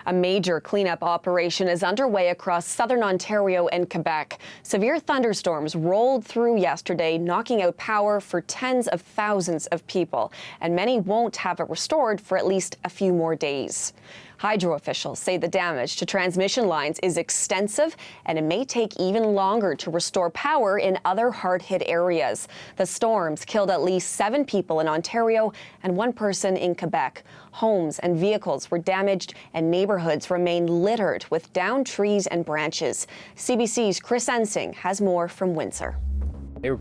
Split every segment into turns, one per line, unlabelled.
A major cleanup operation is underway across southern Ontario and Quebec. Severe thunderstorms rolled through yesterday, knocking out power for tens of thousands of people, and many won't have it restored for at least a few more days. Hydro officials say the damage to transmission lines is extensive, and it may take even longer to restore power in other hard-hit areas. The storms killed at least 7 people in Ontario and 1 person in Quebec. Homes and vehicles were damaged, and neighborhoods remain littered with downed trees and branches. CBC's Chris Ensing has more from Windsor.
They were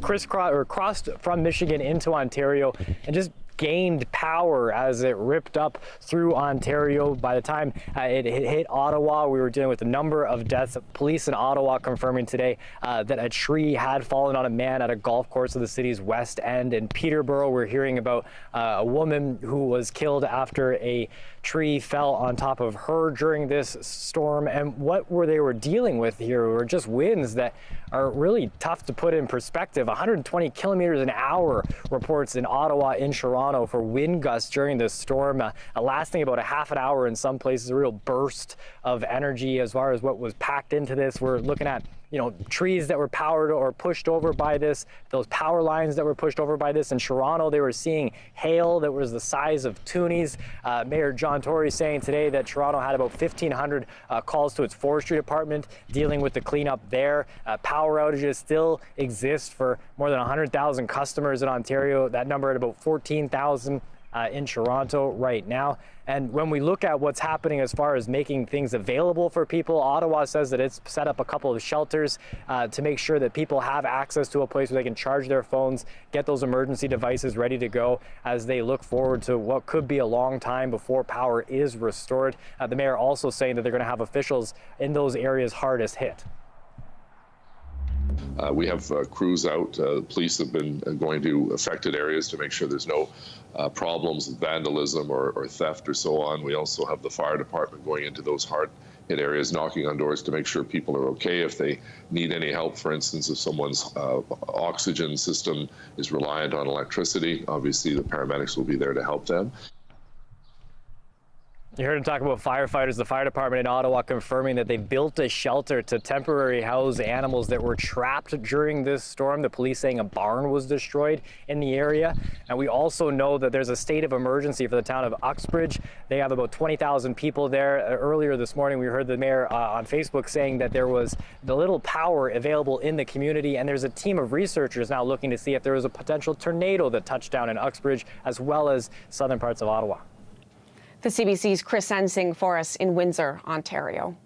crossed from Michigan into Ontario and just gained power as it ripped up through Ontario. By the time it hit Ottawa, we were dealing with a number of deaths. Police in Ottawa confirming today that a tree had fallen on a man at a golf course of the city's west end. In Peterborough, we're hearing about a woman who was killed after a tree fell on top of her during this storm. And what they were dealing with here were just winds that are really tough to put in perspective. 120 kilometers an hour reports in Ottawa, in Toronto, for wind gusts during this storm, lasting about a half an hour in some places. A real burst of energy as far as what was packed into this. We're looking at trees that were powered or pushed over by this, those power lines that were pushed over by this. In Toronto, they were seeing hail that was the size of toonies. Mayor John Tory saying today that Toronto had about 1,500 calls to its forestry department dealing with the cleanup there. Power outages still exist for more than 100,000 customers in Ontario. That number at about 14,000 in Toronto right now. And when we look at what's happening as far as making things available for people, Ottawa says that it's set up a couple of shelters to make sure that people have access to a place where they can charge their phones, get those emergency devices ready to go as they look forward to what could be a long time before power is restored. The mayor also saying that they're going to have officials in those areas hardest hit.
We have crews out. Police have been going to affected areas to make sure there's no problems with vandalism or theft or so on. We also have the fire department going into those hard-hit areas, knocking on doors to make sure people are okay. If they need any help, for instance, if someone's oxygen system is reliant on electricity, obviously the paramedics will be there to help them.
You heard him talk about firefighters. The fire department in Ottawa confirming that they built a shelter to temporarily house animals that were trapped during this storm. The police saying a barn was destroyed in the area. And we also know that there's a state of emergency for the town of Uxbridge. They have about 20,000 people there. Earlier this morning, we heard the mayor on Facebook saying that there was the little power available in the community. And there's a team of researchers now looking to see if there was a potential tornado that touched down in Uxbridge, as well as southern parts of Ottawa.
The CBC's Chris Ensing for us in Windsor, Ontario.